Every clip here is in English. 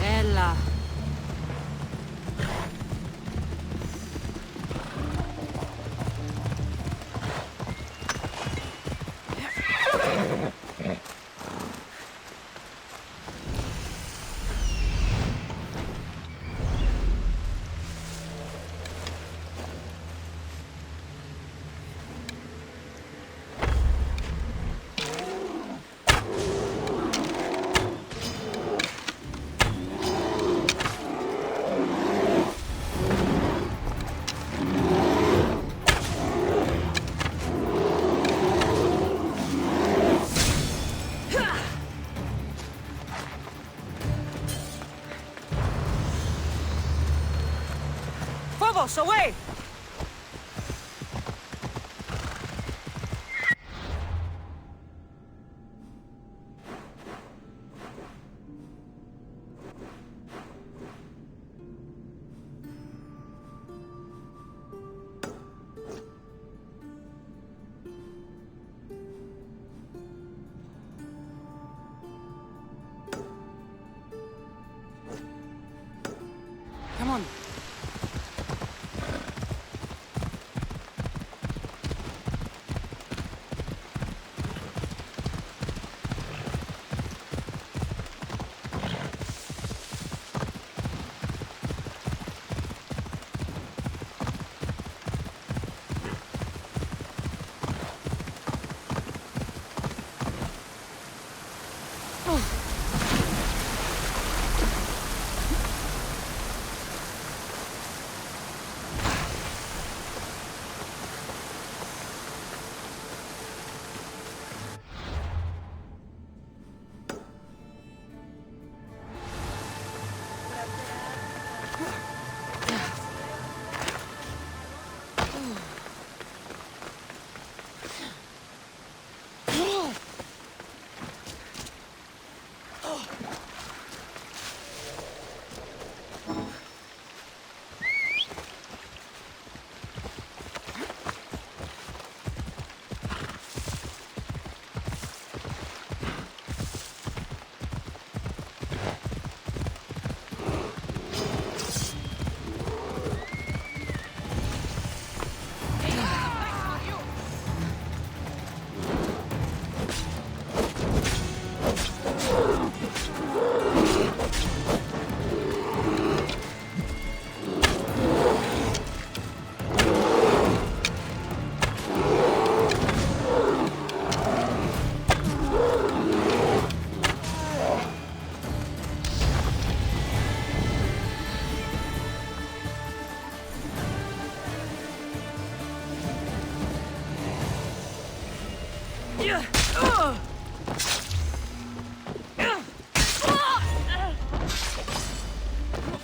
Ella. Phobos, away! Come on.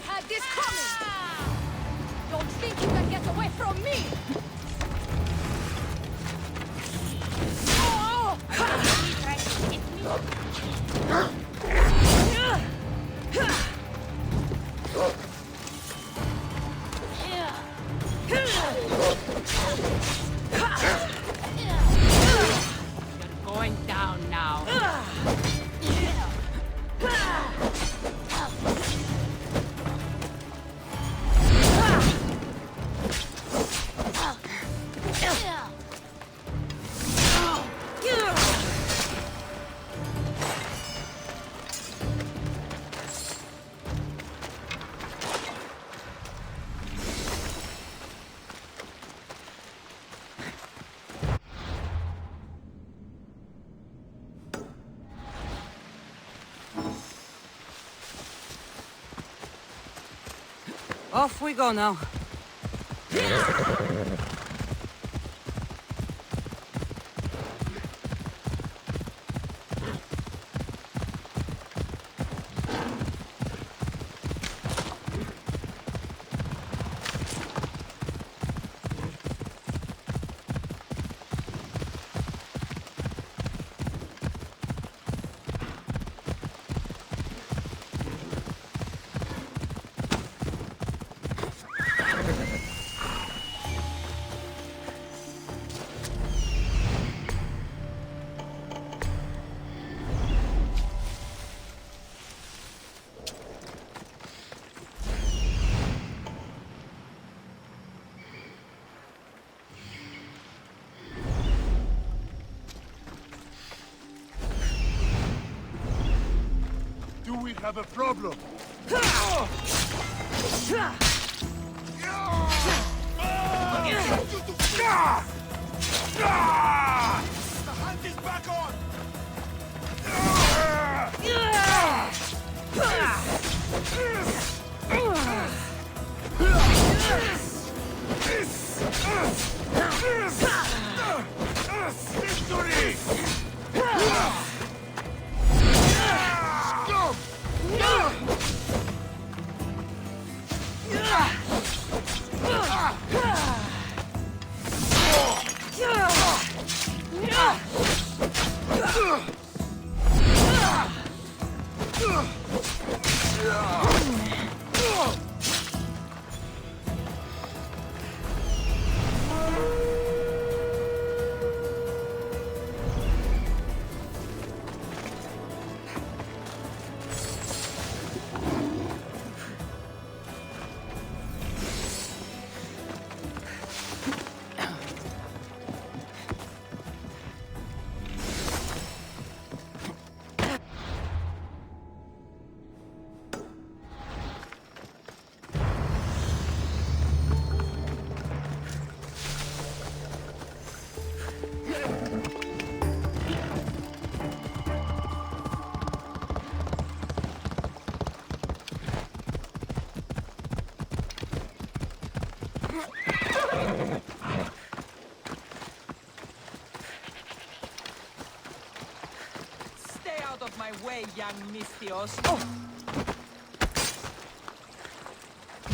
Had this coming! Don't think you can get away from me! You're going down now. Off we go now. have a problem. The hunt is back on! Victory! Stay out of my way, young Mistios.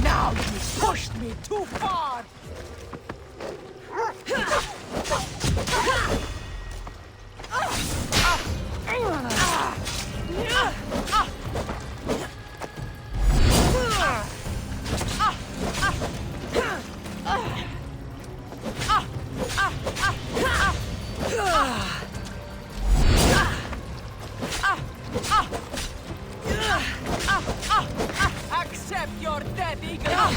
Now you pushed me too far! Accept your death, Eagle!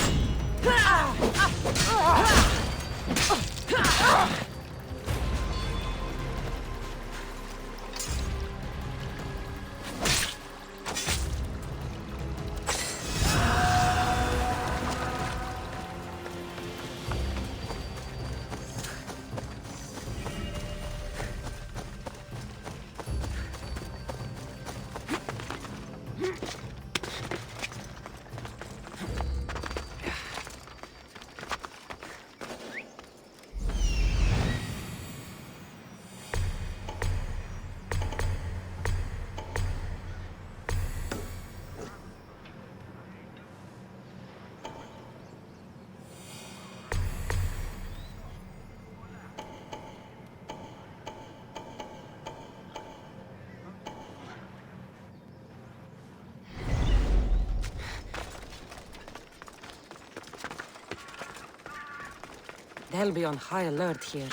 They'll be on high alert here.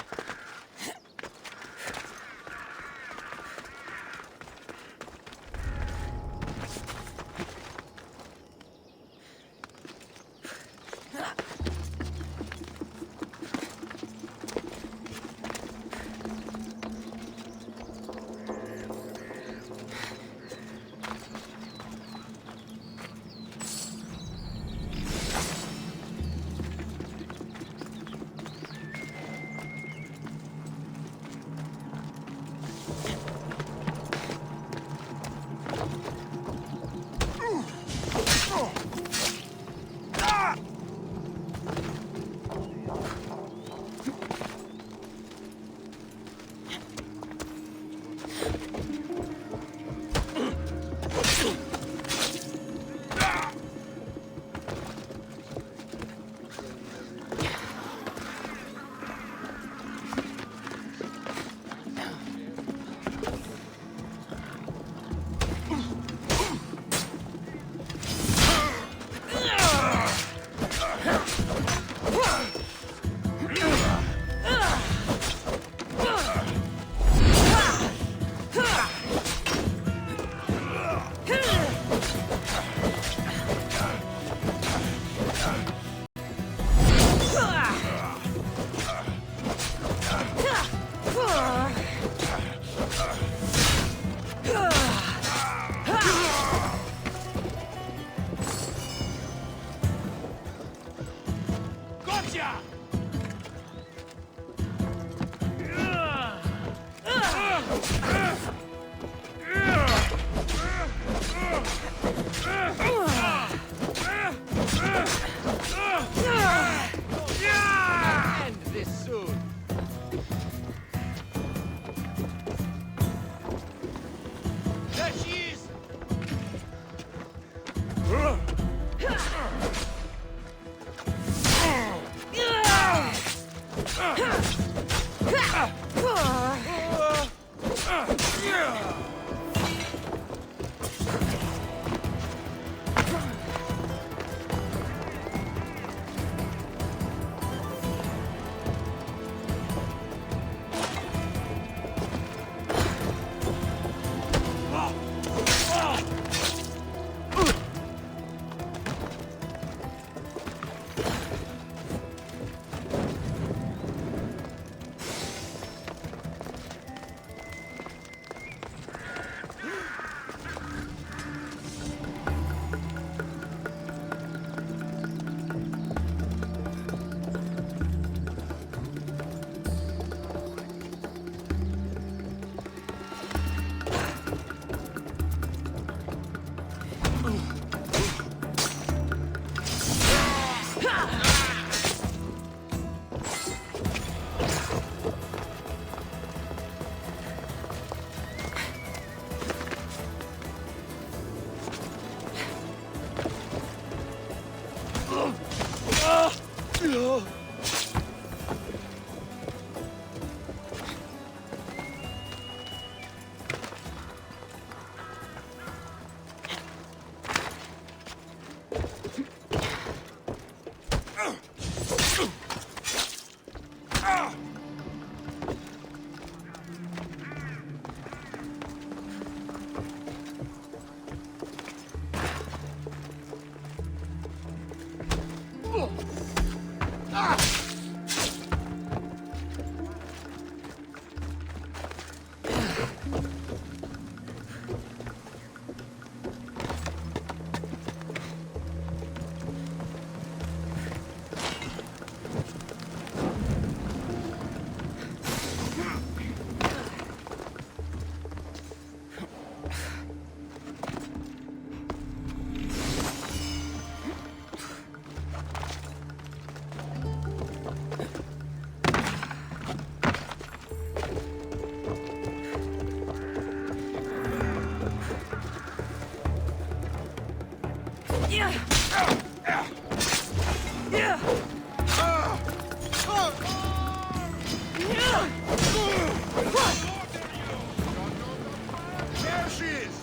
There she is!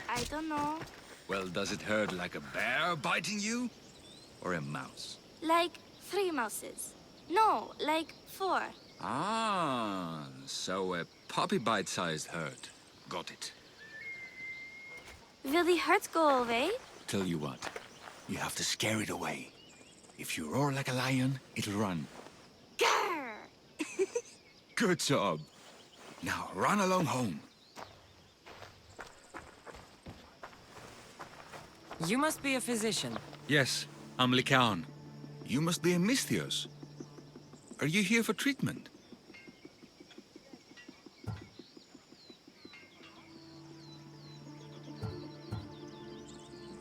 I don't know. Well, does it hurt like a bear biting you? Or a mouse? Like 3 mouses. No, like 4. Ah, so a puppy bite-sized herd. Got it. Will the hurt go away? Tell you what, you have to scare it away. If you roar like a lion, it'll run. Grr! Good job. Now run along home. You must be a physician. Yes, I'm Lycaon. You must be a Misthios. Are you here for treatment?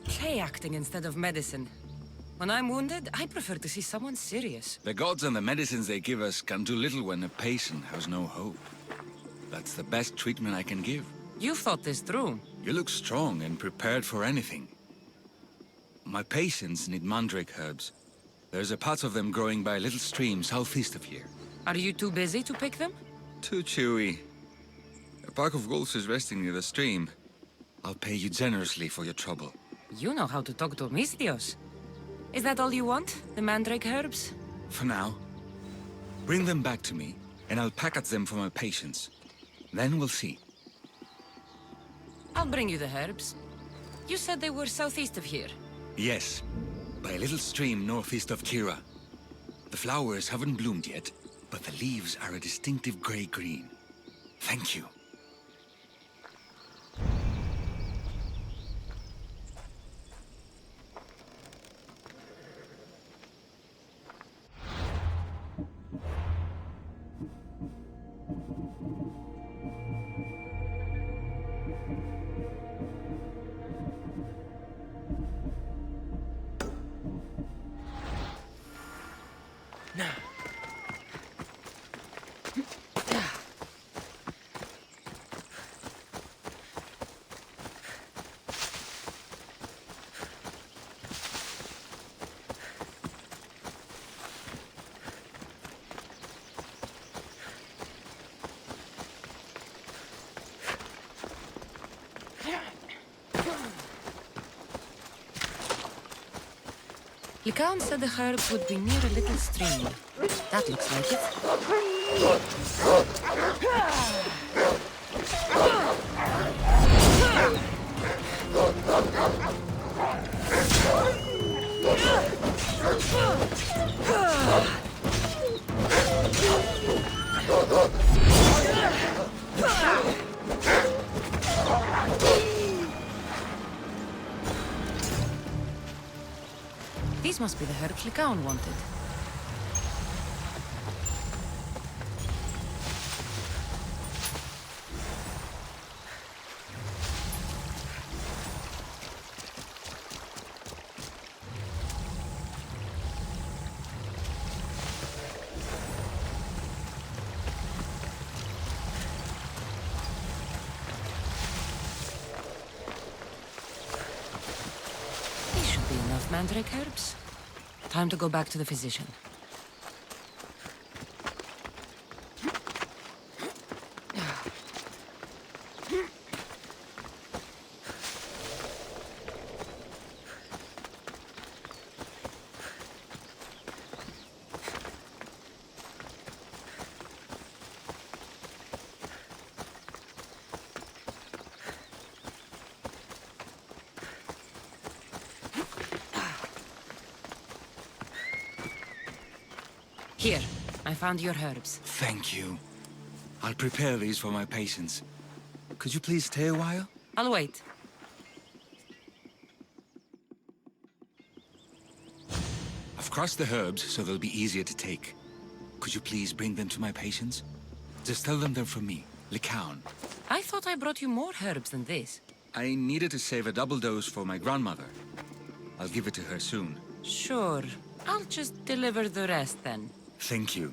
Play acting instead of medicine. When I'm wounded, I prefer to see someone serious. The gods and the medicines they give us can do little when a patient has no hope. That's the best treatment I can give. You've thought this through. You look strong and prepared for anything. My patients need mandrake herbs. There's a patch of them growing by a little stream southeast of here. Are you too busy to pick them? Too chewy. A pack of wolves is resting near the stream. I'll pay you generously for your trouble. You know how to talk to Misthios. Is that all you want? The mandrake herbs? For now. Bring them back to me, and I'll package them for my patients. Then we'll see. I'll bring you the herbs. You said they were southeast of here. Yes, by a little stream northeast of Kira. The flowers haven't bloomed yet, but the leaves are a distinctive gray-green. Thank you. Lycaon said the herbs would be near a little stream. That looks like it. These must be the herbs Lycaon wanted. These should be enough mandrake herbs. Time to go back to the physician. Here, I found your herbs. Thank you. I'll prepare these for my patients. Could you please stay a while? I'll wait. I've crushed the herbs so they'll be easier to take. Could you please bring them to my patients? Just tell them they're from me, Lycaon. I thought I brought you more herbs than this. I needed to save a double dose for my grandmother. I'll give it to her soon. Sure. I'll just deliver the rest then. Thank you.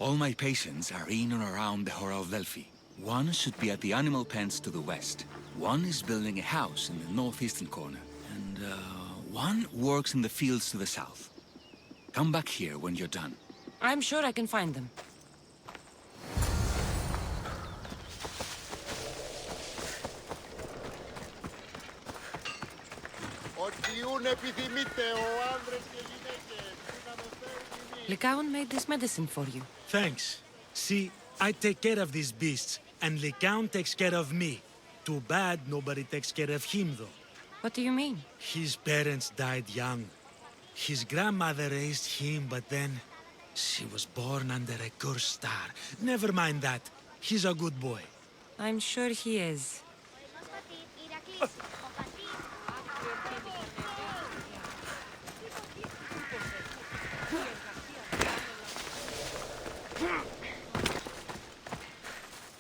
All my patients are in and around the Hora of Delphi. One should be at the animal pens to the west. One is building a house in the northeastern corner. And, one works in the fields to the south. Come back here when you're done. I'm sure I can find them. Οτιούν επιθυμείτε ο άνδρες και γυναίκες, τι να με φέρουν ημί. Lycaon made this medicine for you. Thanks. See, I take care of these beasts, and Lycaon takes care of me. Too bad nobody takes care of him, though. What do you mean? His parents died young. His grandmother raised him, but then she was born under a cursed star. Never mind that. He's a good boy. I'm sure he is.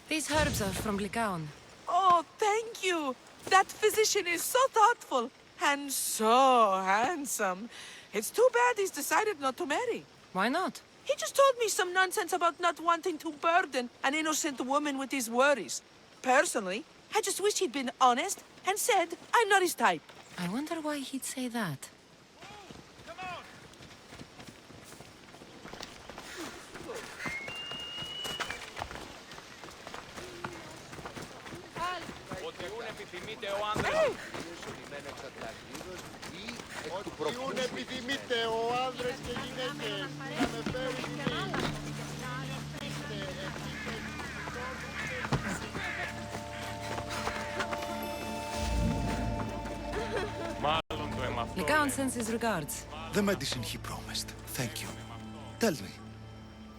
These herbs are from Lycaon. Oh, thank you. That physician is so thoughtful and so handsome. It's too bad he's decided not to marry. Why not? He just told me some nonsense about not wanting to burden an innocent woman with his worries. Personally, I just wish he'd been honest and said I'm not his type. I wonder why he'd say that. Ποιούν επιθυμείτε ο άνδρες και γυναίκες να με φέρει Lycaon sends his regards. The medicine he promised. Thank you. Tell me,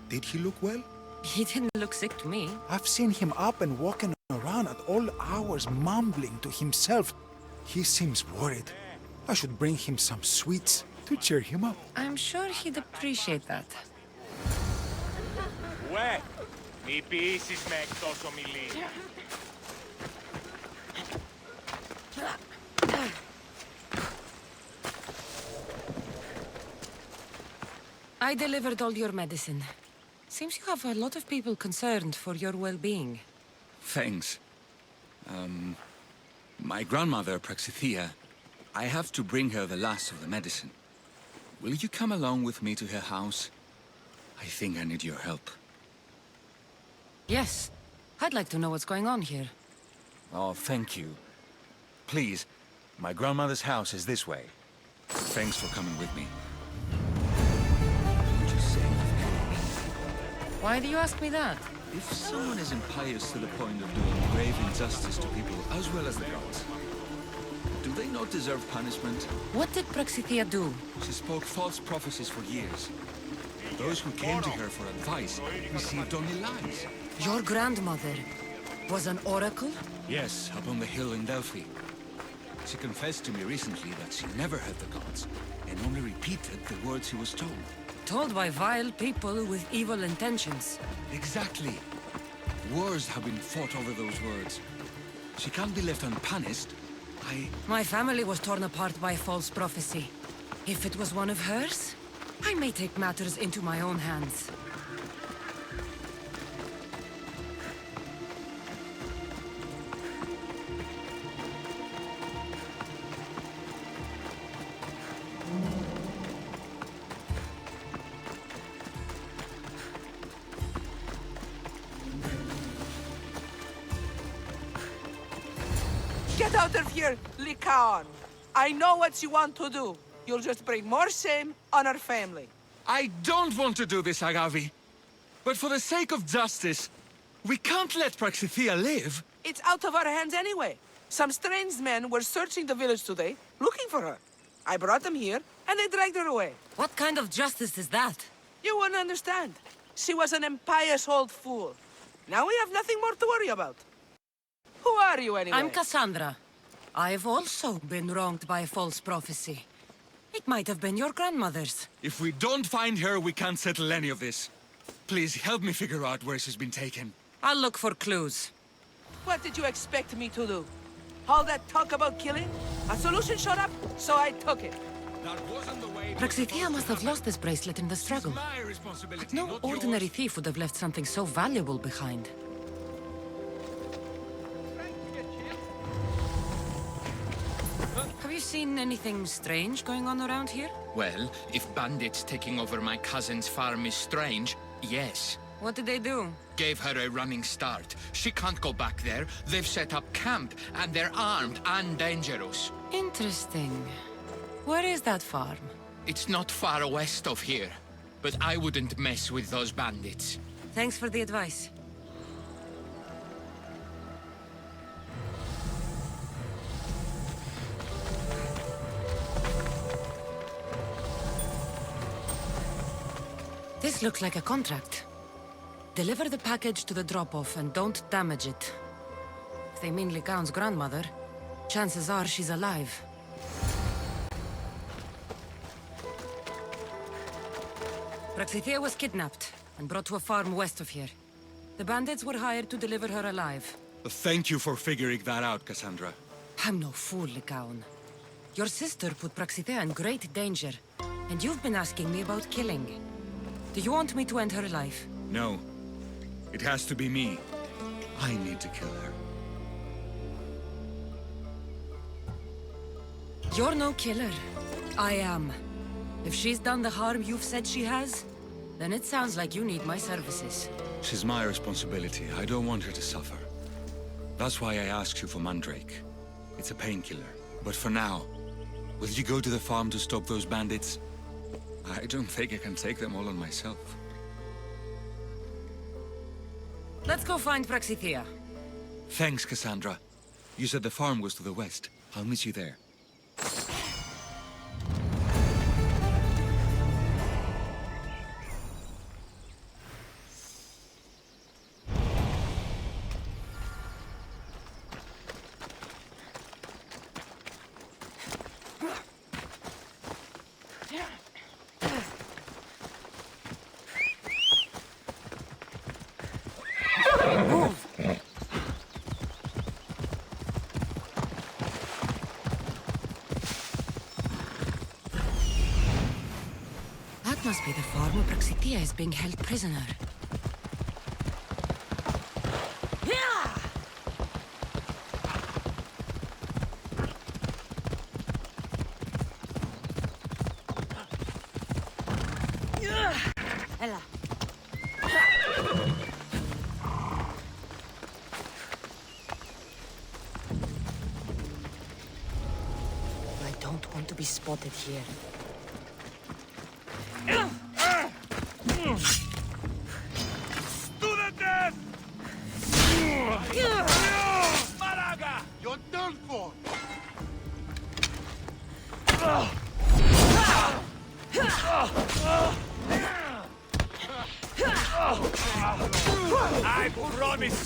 did he look well? He didn't look sick to me. I've seen him up and walking around at all hours, mumbling to himself. He seems worried. I should bring him some sweets to cheer him up. I'm sure he'd appreciate that. Ουε, μη πείσεις με εκτός ομιλή. I delivered all your medicine. Seems you have a lot of people concerned for your well-being. Thanks. My grandmother, Praxithea, I have to bring her the last of the medicine. Will you come along with me to her house? I think I need your help. Yes. I'd like to know what's going on here. Oh, thank you. Please, my grandmother's house is this way. Thanks for coming with me. Don't you say you've killed me? Why do you ask me that? If someone is impious to the point of doing grave injustice to people as well as the gods, do they not deserve punishment? What did Praxithea do? She spoke false prophecies for years. Those who came to her for advice received only lies. Your grandmother was an oracle? Yes, up on the hill in Delphi. She confessed to me recently that she never heard the gods, and only repeated the words she was told. Told by vile people with evil intentions. Exactly. Wars have been fought over those words. She can't be left unpunished. My family was torn apart by false prophecy. If it was one of hers, I may take matters into my own hands. Get out of here, Lycaon. I know what you want to do. You'll just bring more shame on our family. I don't want to do this, Agavi. But for the sake of justice, we can't let Praxithea live. It's out of our hands anyway. Some strange men were searching the village today, looking for her. I brought them here, and they dragged her away. What kind of justice is that? You wouldn't understand. She was an impious old fool. Now we have nothing more to worry about. Who are you anyway? I'm Cassandra. I've also been wronged by false prophecy. It might have been your grandmother's. If we don't find her, we can't settle any of this. Please help me figure out where she's been taken. I'll look for clues. What did you expect me to do? All that talk about killing? A solution showed up, so I took it. That wasn't the way. Praxithea must have lost this bracelet in the struggle. My responsibility, No not ordinary yours. thief would have left something so valuable behind. Have you seen anything strange going on around here? Well, if bandits taking over my cousin's farm is strange, yes. What did they do? Gave her a running start. She can't go back there. They've set up camp, and they're armed and dangerous. Interesting. Where is that farm? It's not far west of here. but I wouldn't mess with those bandits. Thanks for the advice. This looks like a contract. Deliver the package to the drop-off and don't damage it. If they mean Lycaon's grandmother, chances are she's alive. Praxithea was kidnapped and brought to a farm west of here. The bandits were hired to deliver her alive. Thank you for figuring that out, Cassandra. I'm no fool, Lycaon. Your sister put Praxithea in great danger, and you've been asking me about killing. Do you want me to end her life? No. It has to be me. I need to kill her. You're no killer. I am. If she's done the harm you've said she has, then it sounds like you need my services. She's my responsibility. I don't want her to suffer. That's why I asked you for Mandrake. It's a painkiller. But for now, will you go to the farm to stop those bandits? I don't think I can take them all on myself. Let's go find Praxithea. Thanks, Cassandra. You said the farm was to the west. I'll meet you there. That must be the farm where Praxithea is being held prisoner. Ella. I don't want to be spotted here. To the death! Malaga! You're done for! I promise!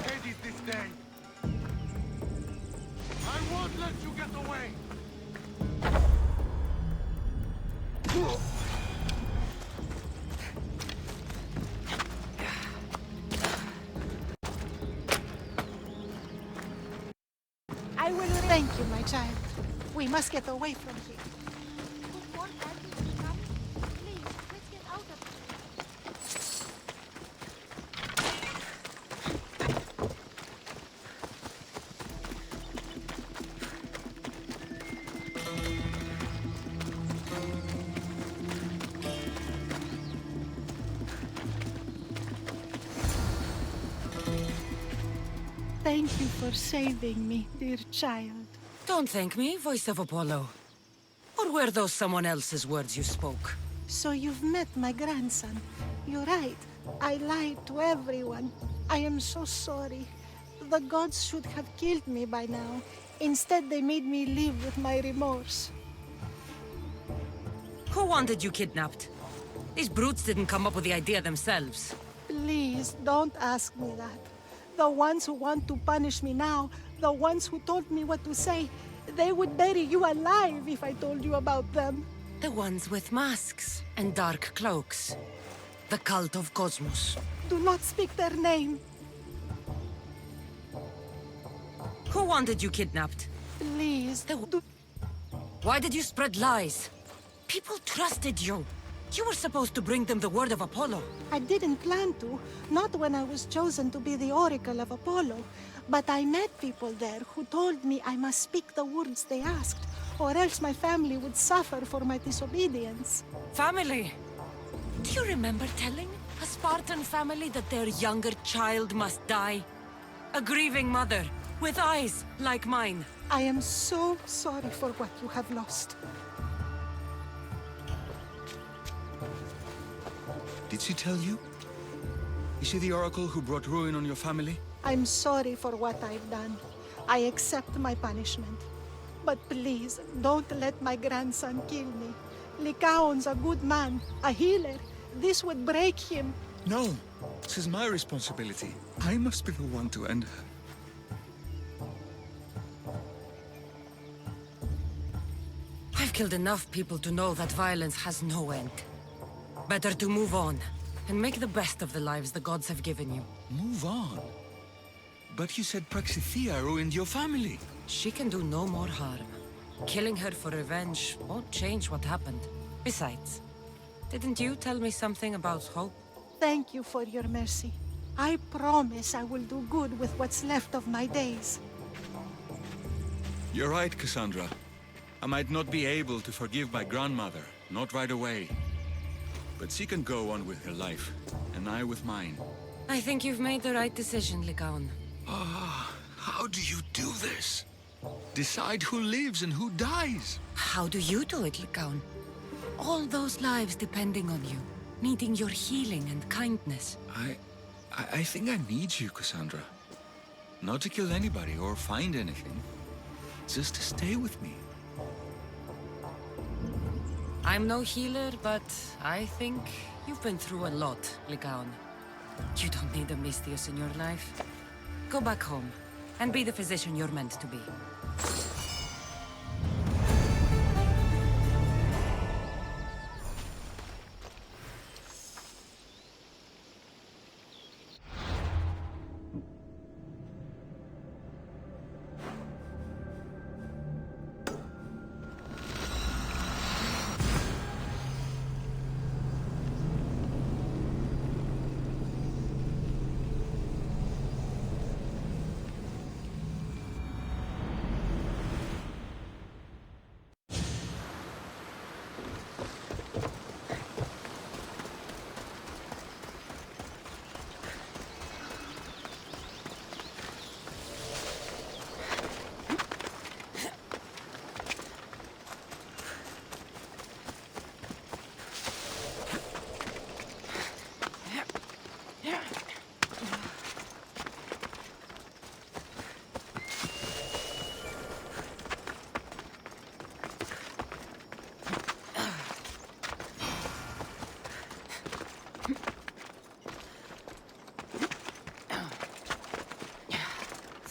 Hades this day! I won't let you get away! I will thank you, my child. We must get away from here. Could more bandits come? Please, let's get out of here. Thank you for saving me, dear child. Don't thank me, voice of Apollo. Or were those someone else's words you spoke? So you've met my grandson. You're right. I lied to everyone. I am so sorry. The gods should have killed me by now. Instead, they made me live with my remorse. Who wanted you kidnapped? These brutes didn't come up with the idea themselves. Please, don't ask me that. The ones who want to punish me now, the ones who told me what to say, they would bury you alive if I told you about them. The ones with masks and dark cloaks. The cult of Cosmos. Do not speak their name. Who wanted you kidnapped? Please, do... Why did you spread lies? People trusted you. You were supposed to bring them the word of Apollo. I didn't plan to, not when I was chosen to be the Oracle of Apollo. But I met people there who told me I must speak the words they asked, or else my family would suffer for my disobedience. Family? Do you remember telling a Spartan family that their younger child must die? A grieving mother, with eyes like mine. I am so sorry for what you have lost. Did she tell you? Is she the oracle who brought ruin on your family? I'm sorry for what I've done. I accept my punishment. But please, don't let my grandson kill me. Lycaon's a good man, a healer. This would break him. No, this is my responsibility. I must be the one to end her. I've killed enough people to know that violence has no end. Better to move on, and make the best of the lives the gods have given you. Move on? But you said Praxithea ruined your family. She can do no more harm. Killing her for revenge won't change what happened. Besides, didn't you tell me something about hope? Thank you for your mercy. I promise I will do good with what's left of my days. You're right, Cassandra. I might not be able to forgive my grandmother, not right away. But she can go on with her life, and I with mine. I think you've made the right decision, Lycaon. Ah, how do you do this? Decide who lives and who dies? How do you do it, Lycaon? All those lives depending on you, needing your healing and kindness. I think I need you, Cassandra. Not to kill anybody or find anything. Just to stay with me. I'm no healer, but I think you've been through a lot, Lycaon. You don't need a Mistius in your life. Go back home, and be the physician you're meant to be.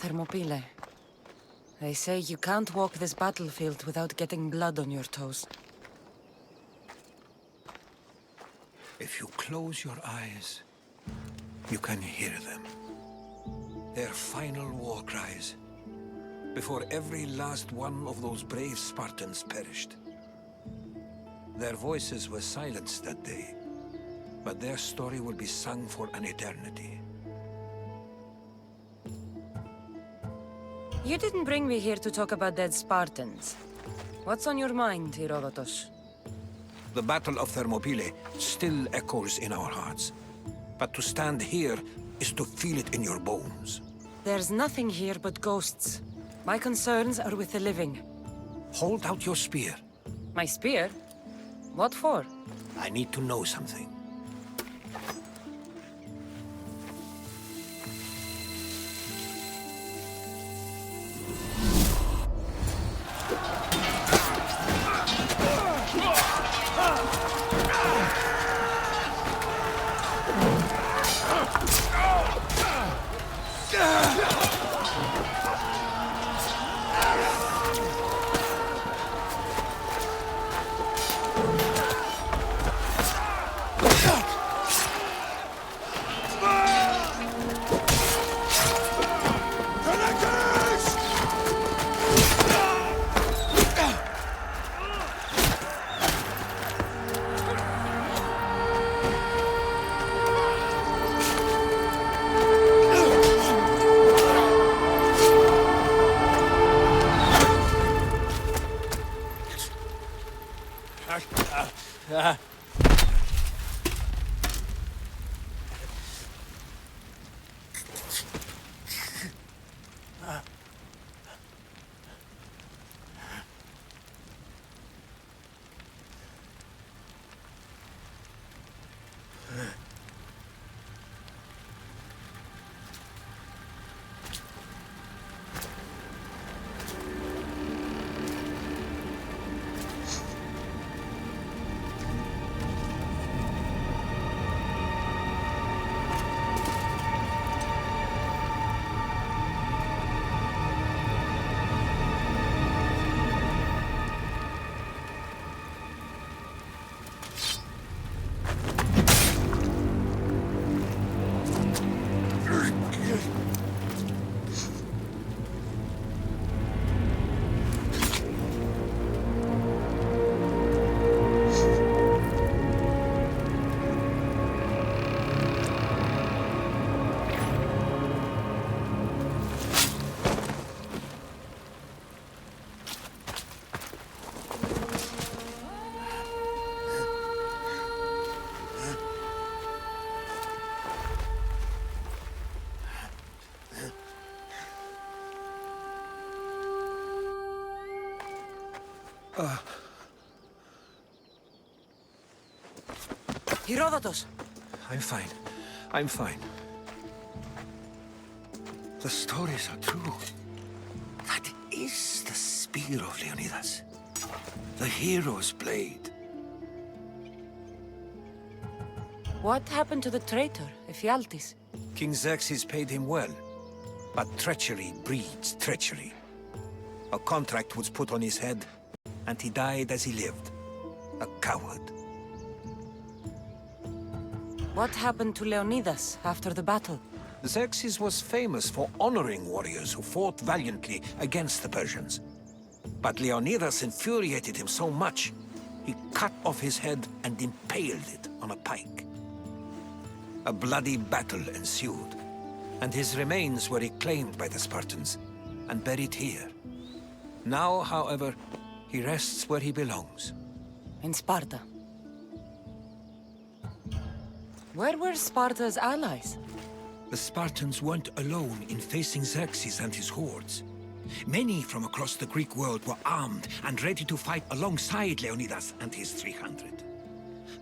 Thermopylae. They say you can't walk this battlefield without getting blood on your toes. If you close your eyes, you can hear them. Their final war cries, before every last one of those brave Spartans perished. Their voices were silenced that day, but their story will be sung for an eternity. You didn't bring me here to talk about dead Spartans. What's on your mind, Herodotus? The Battle of Thermopylae still echoes in our hearts. But to stand here is to feel it in your bones. There's nothing here but ghosts. My concerns are with the living. Hold out your spear. My spear? What for? I need to know something. Herodotus! I'm fine. I'm fine. The stories are true. That is the spear of Leonidas. The hero's blade. What happened to the traitor, Ephialtes? King Xerxes paid him well, but treachery breeds treachery. A contract was put on his head, and he died as he lived. A coward. What happened to Leonidas after the battle? Xerxes was famous for honoring warriors who fought valiantly against the Persians. But Leonidas infuriated him so much, he cut off his head and impaled it on a pike. A bloody battle ensued, and his remains were reclaimed by the Spartans and buried here. Now, however, he rests where he belongs. In Sparta. Where were Sparta's allies? The Spartans weren't alone in facing Xerxes and his hordes. Many from across the Greek world were armed and ready to fight alongside Leonidas and his 300.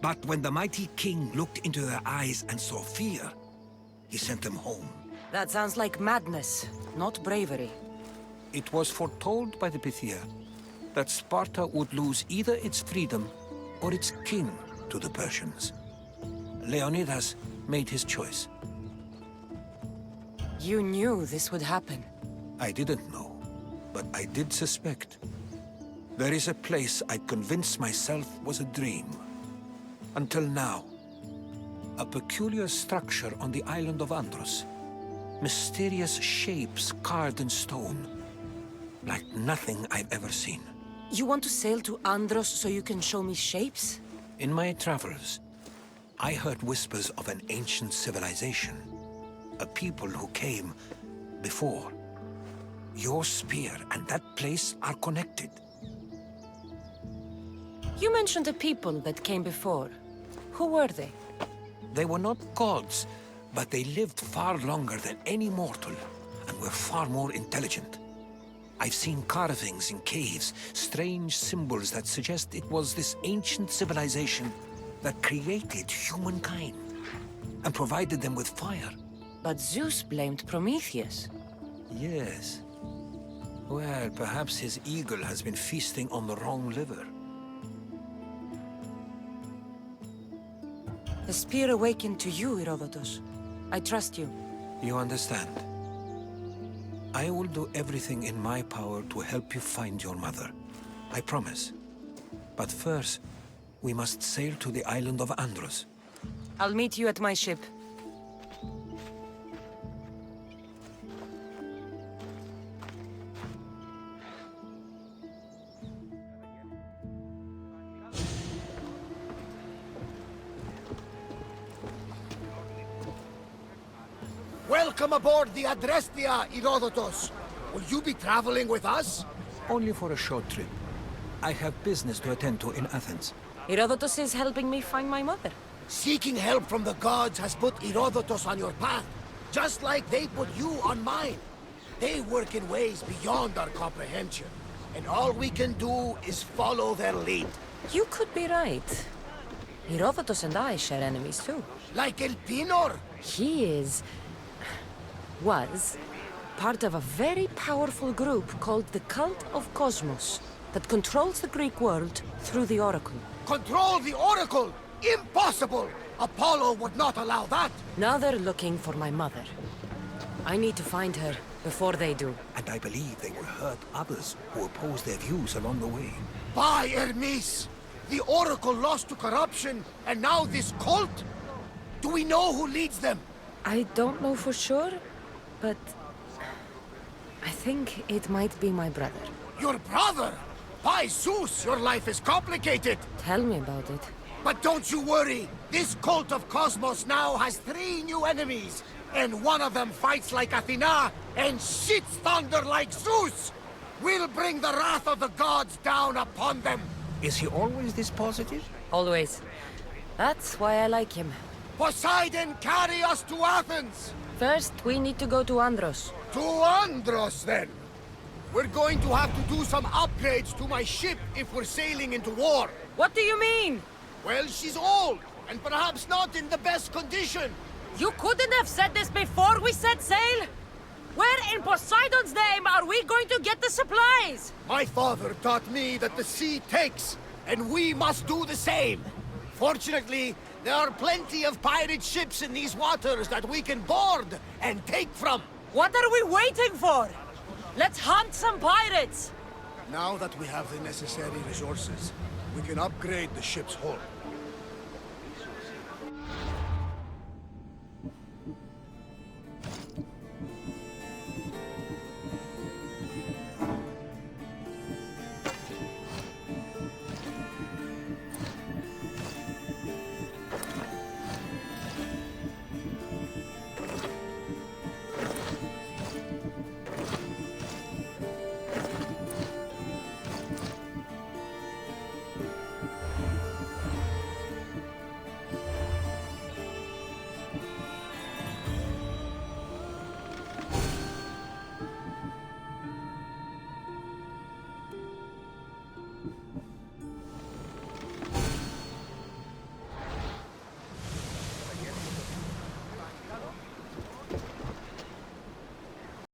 But when the mighty king looked into their eyes and saw fear, he sent them home. That sounds like madness, not bravery. It was foretold by the Pythia that Sparta would lose either its freedom or its king to the Persians. Leonidas made his choice. You knew this would happen. I didn't know, but I did suspect. There is a place I convinced myself was a dream. Until now. A peculiar structure on the island of Andros. Mysterious shapes carved in stone. Like nothing I've ever seen. You want to sail to Andros so you can show me shapes? In my travels, I heard whispers of an ancient civilization. A people who came before. Your spear and that place are connected. You mentioned a people that came before. Who were they? They were not gods, but they lived far longer than any mortal, and were far more intelligent. I've seen carvings in caves, strange symbols that suggest it was this ancient civilization that created humankind, and provided them with fire. But Zeus blamed Prometheus. Yes. Well, perhaps his eagle has been feasting on the wrong liver. The spear awakened to you, Herodotus. I trust you. You understand. I will do everything in my power to help you find your mother. I promise. But first, we must sail to the island of Andros. I'll meet you at my ship. Welcome aboard the Adrestia, Herodotus. Will you be traveling with us? Only for a short trip. I have business to attend to in Athens. Herodotus is helping me find my mother. Seeking help from the gods has put Herodotus on your path, just like they put you on mine. They work in ways beyond our comprehension, and all we can do is follow their lead. You could be right. Herodotus and I share enemies too. Like Elpinor? He was part of a very powerful group called the Cult of Cosmos that controls the Greek world through the Oracle. Control the Oracle? Impossible! Apollo would not allow that! Now they're looking for my mother. I need to find her before they do. And I believe they will hurt others who oppose their views along the way. By Hermes! The Oracle lost to corruption, and now this cult? Do we know who leads them? I don't know for sure, but I think it might be my brother. Your brother? By Zeus, your life is complicated! Tell me about it. But don't you worry! This cult of Cosmos now has 3 new enemies, and one of them fights like Athena and shits thunder like Zeus! We'll bring the wrath of the gods down upon them! Is he always this positive? Always. That's why I like him. Poseidon, carry us to Athens! First, we need to go to Andros. To Andros, then! We're going to have to do some upgrades to my ship if we're sailing into war. What do you mean? Well, she's old, and perhaps not in the best condition. You couldn't have said this before we set sail? Where in Poseidon's name are we going to get the supplies? My father taught me that the sea takes, and we must do the same. Fortunately, there are plenty of pirate ships in these waters that we can board and take from. What are we waiting for? Let's hunt some pirates! Now that we have the necessary resources, we can upgrade the ship's hull.